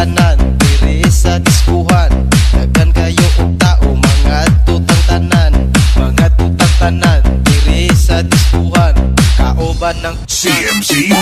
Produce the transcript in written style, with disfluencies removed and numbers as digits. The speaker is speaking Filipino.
tanan diri sa diskuhan. Daghan kayo og tao mga tutang tanan, mga tutang tanan diri sa diskuhan. Kauban ng CMC